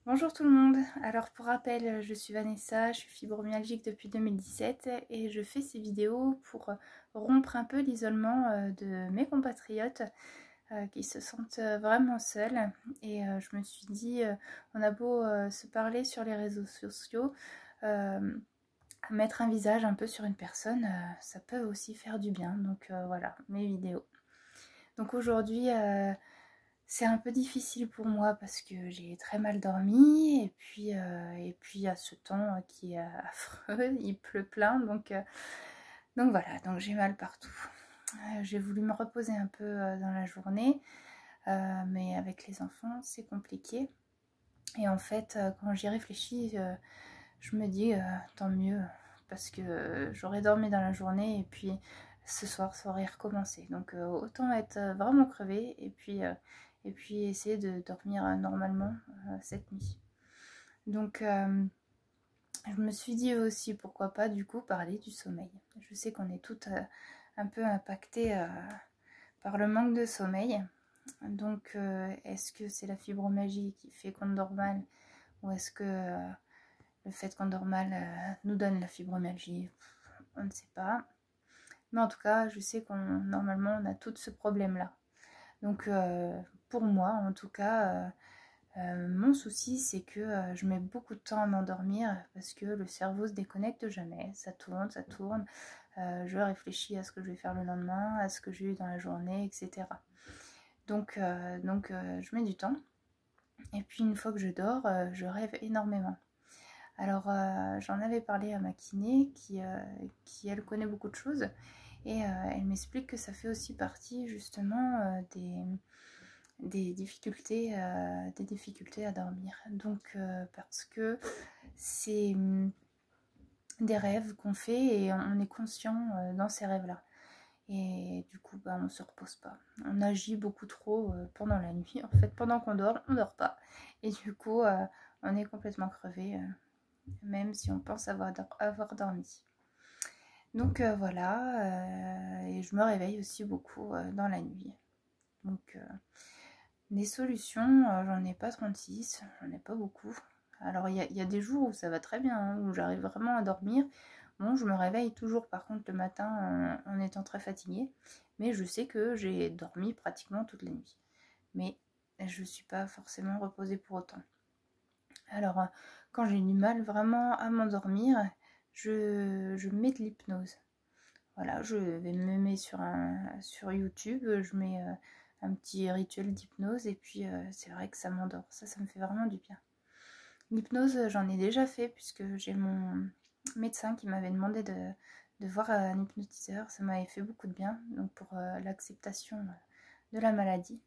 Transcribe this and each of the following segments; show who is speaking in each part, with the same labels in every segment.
Speaker 1: Bonjour tout le monde, alors pour rappel je suis Vanessa, je suis fibromyalgique depuis 2017 et je fais ces vidéos pour rompre un peu l'isolement de mes compatriotes qui se sentent vraiment seuls et je me suis dit on a beau se parler sur les réseaux sociaux, mettre un visage un peu sur une personne ça peut aussi faire du bien, donc voilà mes vidéos. Donc aujourd'hui c'est un peu difficile pour moi parce que j'ai très mal dormi et puis il y a ce temps qui est affreux, il pleut plein donc voilà, donc j'ai mal partout. J'ai voulu me reposer un peu dans la journée mais avec les enfants c'est compliqué et en fait quand j'y réfléchis je me dis tant mieux parce que j'aurais dormi dans la journée et puis ce soir ça aurait recommencé, donc autant être vraiment crevée et puis essayer de dormir normalement cette nuit. Donc je me suis dit aussi pourquoi pas du coup parler du sommeil. Je sais qu'on est toutes un peu impactées par le manque de sommeil, donc est-ce que c'est la fibromyalgie qui fait qu'on dort mal ou est-ce que le fait qu'on dort mal nous donne la fibromyalgie? On ne sait pas. Mais en tout cas, je sais qu'on normalement on a tout ce problème-là. Donc pour moi, en tout cas, mon souci c'est que je mets beaucoup de temps à m'endormir parce que le cerveau se déconnecte jamais. Ça tourne, ça tourne. Je réfléchis à ce que je vais faire le lendemain, à ce que j'ai eu dans la journée, etc. Donc je mets du temps. Et puis une fois que je dors, je rêve énormément. Alors j'en avais parlé à ma kiné qui elle connaît beaucoup de choses et elle m'explique que ça fait aussi partie justement des difficultés à dormir. Donc parce que c'est des rêves qu'on fait et on est conscient dans ces rêves-là. Et du coup, on ne se repose pas. On agit beaucoup trop pendant la nuit. En fait, pendant qu'on dort, on ne dort pas. Et du coup, on est complètement crevé. Même si on pense avoir dormi. Donc voilà, et je me réveille aussi beaucoup dans la nuit. Donc des solutions, j'en ai pas 36, j'en ai pas beaucoup. Alors il y a des jours où ça va très bien, hein, où j'arrive vraiment à dormir. Bon, je me réveille toujours par contre le matin en étant très fatiguée, mais je sais que j'ai dormi pratiquement toute la nuit. Mais je ne suis pas forcément reposée pour autant. Alors, quand j'ai du mal vraiment à m'endormir, je mets de l'hypnose. Voilà, je vais me mettre sur YouTube, je mets un petit rituel d'hypnose et puis c'est vrai que ça m'endort. Ça me fait vraiment du bien. L'hypnose, j'en ai déjà fait puisque j'ai mon médecin qui m'avait demandé de voir un hypnotiseur. Ça m'avait fait beaucoup de bien, donc pour l'acceptation de la maladie.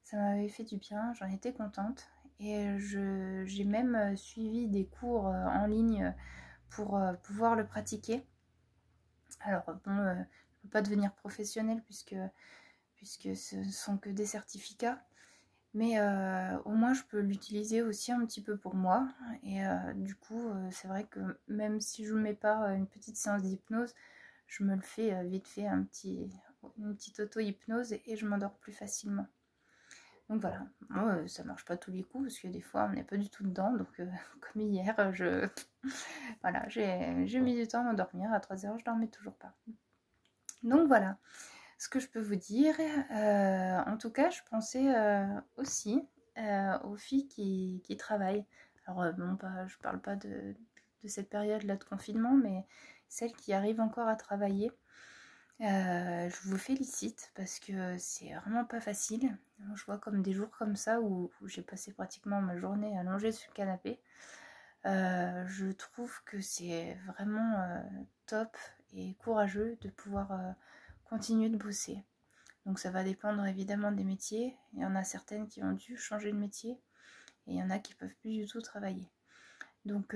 Speaker 1: Ça m'avait fait du bien, j'en étais contente. Et j'ai même suivi des cours en ligne pour pouvoir le pratiquer. Alors bon, je ne peux pas devenir professionnelle puisque ce ne sont que des certificats. Mais au moins je peux l'utiliser aussi un petit peu pour moi. Et du coup, c'est vrai que même si je ne mets pas une petite séance d'hypnose, je me le fais vite fait une petite auto-hypnose et je m'endors plus facilement. Donc voilà, moi ça marche pas tous les coups parce que des fois on n'est pas du tout dedans, donc comme hier, voilà, j'ai mis du temps à m'endormir, à 3h je dormais toujours pas. Donc voilà, ce que je peux vous dire, en tout cas je pensais aussi aux filles qui travaillent. Alors bon, je parle pas de cette période-là de confinement, mais celles qui arrivent encore à travailler. Je vous félicite parce que c'est vraiment pas facile. Je vois comme des jours comme ça où j'ai passé pratiquement ma journée allongée sur le canapé. Je trouve que c'est vraiment top et courageux de pouvoir continuer de bosser. Donc ça va dépendre évidemment des métiers. Il y en a certaines qui ont dû changer de métier et il y en a qui peuvent plus du tout travailler. Donc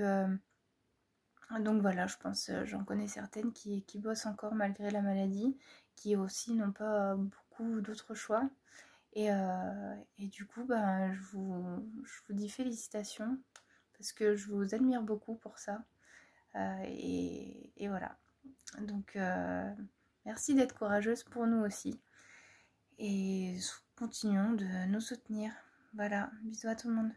Speaker 1: voilà, je pense, j'en connais certaines qui bossent encore malgré la maladie, qui aussi n'ont pas beaucoup d'autres choix. Et du coup, je vous dis félicitations, parce que je vous admire beaucoup pour ça. Et voilà. Donc, merci d'être courageuse pour nous aussi. Et continuons de nous soutenir. Voilà, bisous à tout le monde.